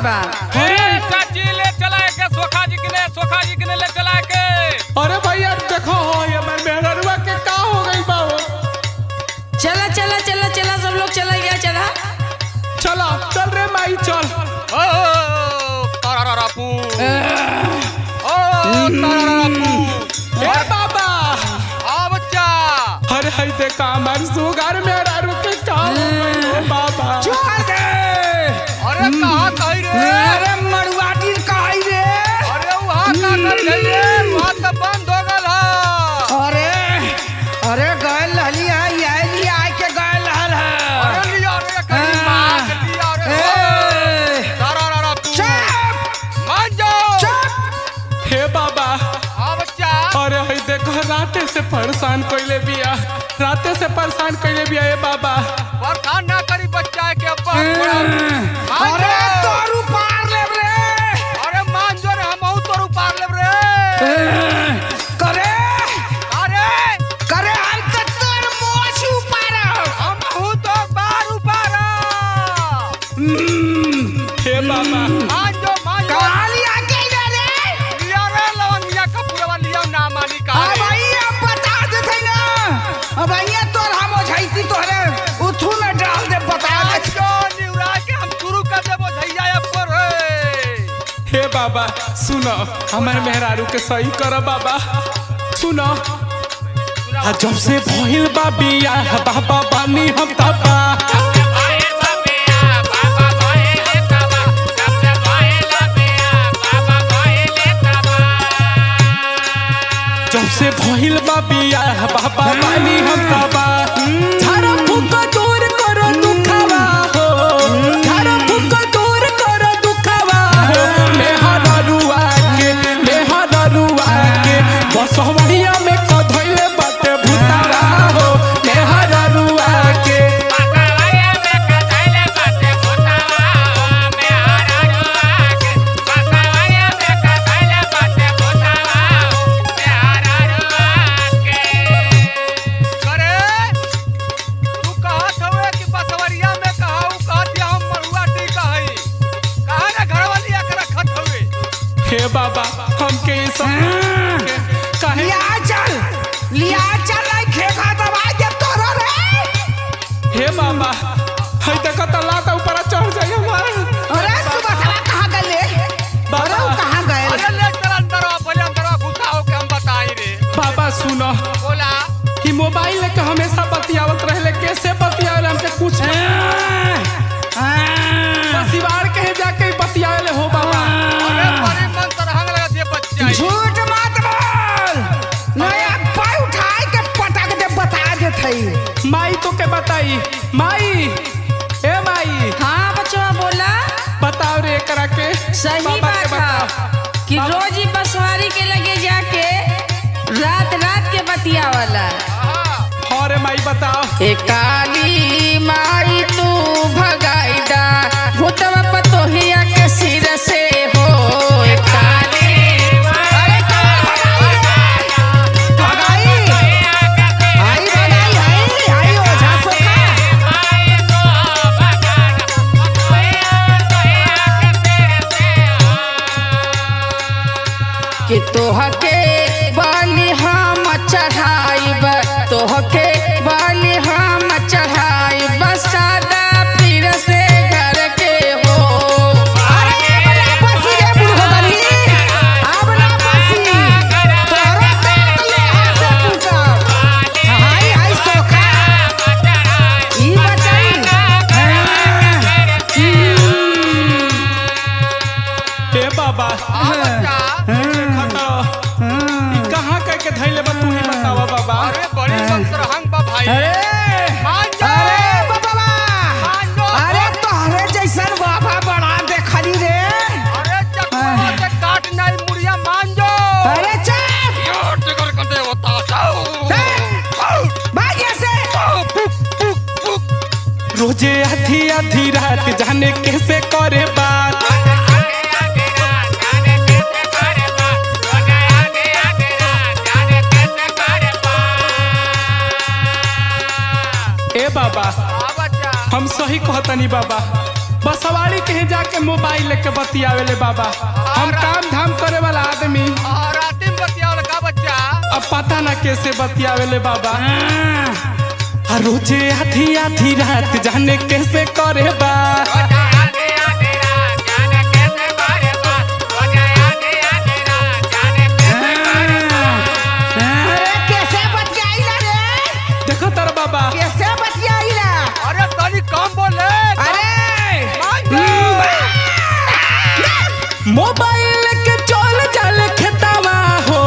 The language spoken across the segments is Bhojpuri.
बा। चाची ले चला के सोखा जी के ले चला के। अरे भैया देखो ये मेहररुआ के का हो गई बा। चला चला चला चला सब लोग चला गया। चला चला चल रे माई चल। ओ तारारापू ओ तारारापू ए बाबा आ बच्चा। अरे हाय देखा हमारी सुगार मेहररु के का हो गई हो बाबा। छोड़ दे। अरे कहां कही रे। अरे मड़ुआटी कही रे। अरे वहां का कर गई वहां तो बंद हो गल है। अरे अरे गल हली है ये आए के गल हल है। अरे लिया रे कहीं मार लिया रे। तारारापू मान जाओ। हे बाबा आ बच्चा। अरे हाय देखो राते से परेशान कइले बिया। राते से परेशान कइले बिया ए बाबा। परेशान ना करी बच्चा के अब्बा। अरे तोरू पार ले रे। अरे मान जो रे हम तोरू पार ले रे। करे अरे करे हम तो तोर मोछ ऊपर हम तो बार ऊपर। हे बाबा मान जो काली आ गई रे। लिया रे लवंगिया कपूरवा लिया ना मानी का। अब भैया बता देते ना। अब भैया तोर हम ओझाइती तोरे उठू में डाल दे बता दे। जो निउरा के हम शुरू कर देबो धैया ऊपर है। हे बाबा सुनो हमारे मेहरारू के सही करो बाबा। सुनो जब से भइल बा बिया बाबा बानी हम तबा। जब से भइल बा बिया बाबा बानी हम तबा। झाड़ा फूक दूर करो दुखवा हो। झाड़ा फूक दूर करो दुखवा हो। मेहररुआ के बसवरिया में कधइले बाटे भूतावा हो। मेहररुआ के करे तू कहत हवे कि बसवरिया में कहऊ कहत हम मरुआ टीका हई। कहां ना घरवा लिया के रखत हवे। हे बाबा हमके ये सब काहे लिया चल आई खेखा दबा के तोरा रे। हे बाबा हई देखो त लात ऊपर चढ़ जाई हमार। अरे सुबह सवा कहां गए? बाबा कहां गए? अरे ले चल अंदर पहले अंदर घुसा हो के हम बताई रे। बाबा सुनो बोला कि मोबाइल लेके हमेशा बतियावत रहले। कैसे बतियाले हमके कुछ सिवार के जाके बतियाले हो बाबा। अरे बड़ी मन तरहंग लगत ये बच्चा। झूठ मत बोल। नया पाई उठाए के पटक दे बता दे थई। माई तो के बताई माई ए माई हाँ बच्चा बोला। बताओ रे एकरा के सही बाबा के बात है कि रोज ही बसवारी के लगे जाके रात रात के बतिया वाला। हाँ रे माई बताओ। ए काली माई तू भगाई दा भूतवा पतोहिया के सिर से हो। ए काली अरे भगाई आई ओझा सोखा। कि तोहके बाली हम चढ़ाइब तोहके बाली हम चढ़ाइब सादा पीर से घर के हो। अरे बड़ा पसी रे बुढ़ो गली। अब ना पसी तोरो पेट ले से पूछा। हाय सोखा ई बताई। हे बाबा बच्चा कहाँ के धैले बा तू ही बतावा बाबा। अरे बड़ी मन तरहंग बा भाई। मान जा। अरे बाबा मान जो। अरे तोहरे जैसन बाबा बड़ा देखली रे। अरे चक्कर से काट नहीं मुड़िया मान जो। अरे चल यो टिकर कर दे होता जाओ। भाग से। रोजे आधी आधी रात जाने कैसे करे बात। ए बाबा आ बच्चा हम सही कहतनी बाबा। बसवाड़ी कहीं जाके मोबाइल लेके बतियावेले बाबा। हम काम धाम करे वाला आदमी और राती में बतियावल का बच्चा अब पता ना कैसे बतियावेले बाबा। आ रोजे आधी आधी रात जाने कैसे करे बा। अरे कैसे बतियाइला रे? देखो तार बाबा कैसे बतियाइला? अरे तनी कम बोले अरे मोबाइल लेके चल चल खेतावा हो,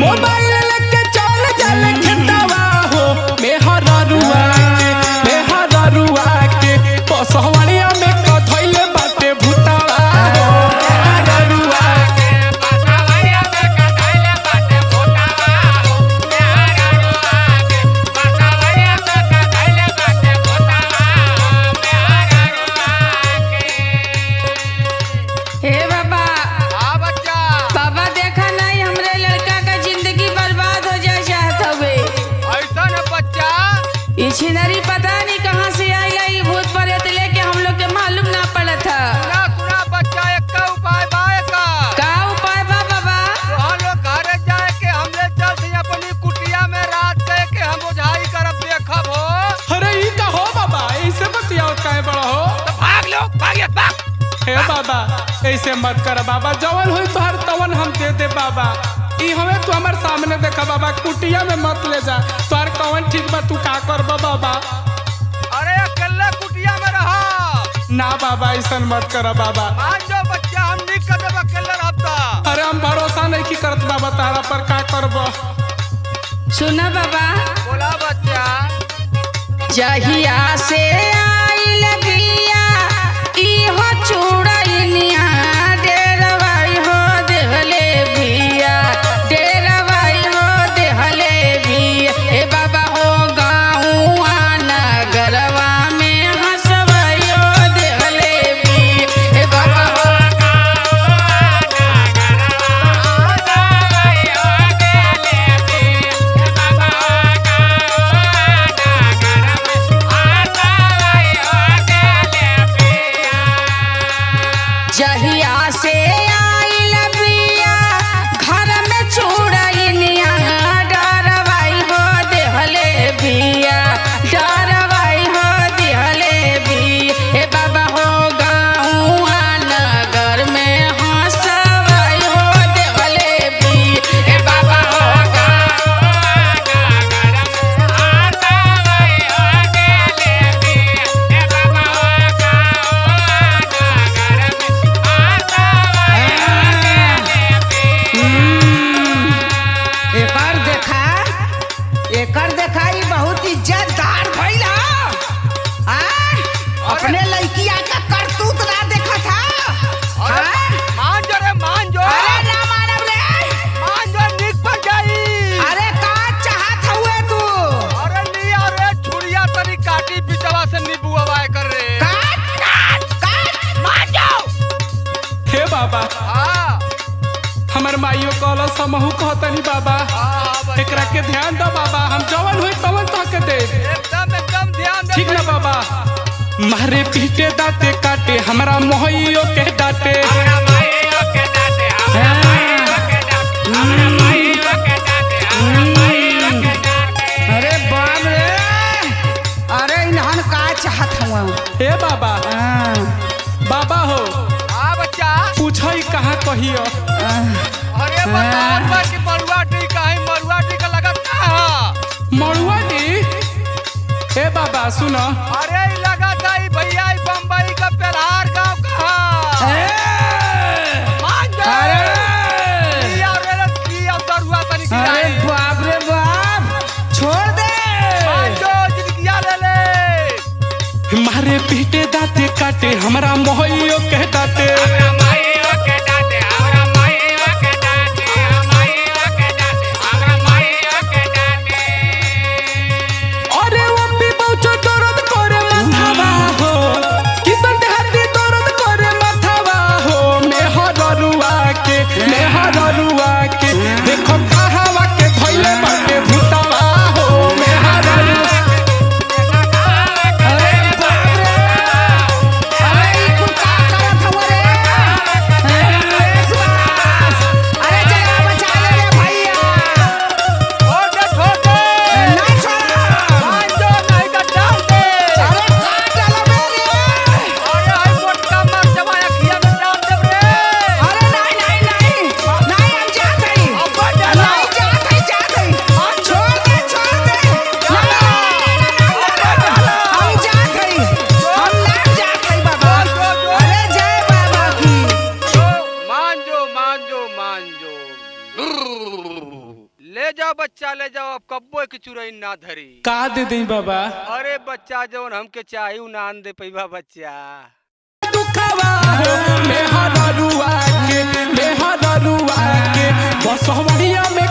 मोबाइल लेके चल चल खेतावा हो। मेहररुआ के बसवाड़िया में कथैले बाटे भूतावा हो। मेहररुआ के हे बाबा, हाँ बच्चा बाबा देखा नहीं हमरे लड़का का जिंदगी बर्बाद हो जाए चाहत हवे। ऐसा न बच्चा ये छिनरी पता नहीं कहाँ से आइला, ये भूत प्रेत लेके हम लोग के मालूम ना पड़ा था। सुना सुना बच्चा एक का उपाय बाए का उपाय बा बाबा? वहाँ लोग घरे जाए के हमले चलते अपनी कुटिया में रात गए के हम ओझाई करब देखब हो। अरे ई का हो बाबा, ऐसे बतियाओ काहे बड़ा हो। तो भाग लो भागिए भाग। हे बाबा ऐसे मत कर बाबा, जवन हुई तोहर तवन हम दे दे बाबा। ई हमें तू हमारे सामने देखा बाबा, कुटिया में मत ले जा। तोहर कवन ठीक बा, तू का करबा बाबा। अरे अकेले कुटिया में रहा ना बाबा ऐसा मत कर बाबा। मान जो बच्चा हम नहीं कर देब अकेले रहता। अरे हम भरोसा नहीं की करत बाबा तारा पर, का करबो। सुना बाबा, बोला बच्चा जहिया से आइल बिया इहो चूड़ैनिया, डेरवाई हो देहले बिया, डेरवाई हो देहले बिया। ए बाबा हो गाँवा नगरवा में हंसवाई हो देहले बिया। ए बाबा हो जहिया से आइल बिया घर में चूड़ैनिया, डरवाई हो देहले बिया, डरवाई हो देहले बिया। ए बाबा हो गाँवा नगर में हंसवाई हो देहले बिया। ए बाबा हो एकर देखा ई बहुत इज्जतदार भइल ह। अपने लड़किया का करतूत ना देखा था। मान जो रे मान जो। अरे ना मानब रे। मान जो निक पर जाई। अरे का चाहत हुए तू? अरे लिया रे छुरिया तनी काटी बिचवा से नींबू हवाए कर रे। काट मान जाओ। हे बाबा हाँ हमार माइयो कहल समहू कहतनी बाबा, हाँ बच्चा। एकरा के ध्यान दो बाबा। हम जवन हुई तवन तो के दे। एकदम ध्यान दे। ठीक ना बाबा। मारे पीटे दाते काटे, हमरा मोहियो के डांटे। अरे बाप रे, अरे इन्हन का चाहत हुआ? हे बाबा बाबा हो हाँ बच्चा। पूछो ई कहाँ कहियो। अरे बताओ बा कि मरुआ टीका है, मरुआ टीका लगत कहाँ? मड़ुआ दी। हे बाबा सुनो, अरे ई लगत है भैया ई बम्बई का पेरहार गाँव कहाँ? मान जा। लिया रे लिया दरुआ तनी अरे गिराई। बाप रे बाप, छोड़ दे। मान जो जिंदगिया ले ले। मारे पीटे दाते काटे, हमरा मोहियो के डांटे। अरे वो भी बहुत दर्द करे माथावा हो, किसन देहाती दर्द करे माथावा हो। मेहररुआ के देखो कहावा के धइले बाटे भूतावा हो। मेहररुआ अरे बाप रे, अरे ई बच्चा ले जाओ अब कब्बो की चुरई ना धरी। का दे दे बाबा अरे बच्चा जवन हमके चाही उ ना दे पैबा बच्चा। दुखवा हो मेहरा रुआ के बसवरिया में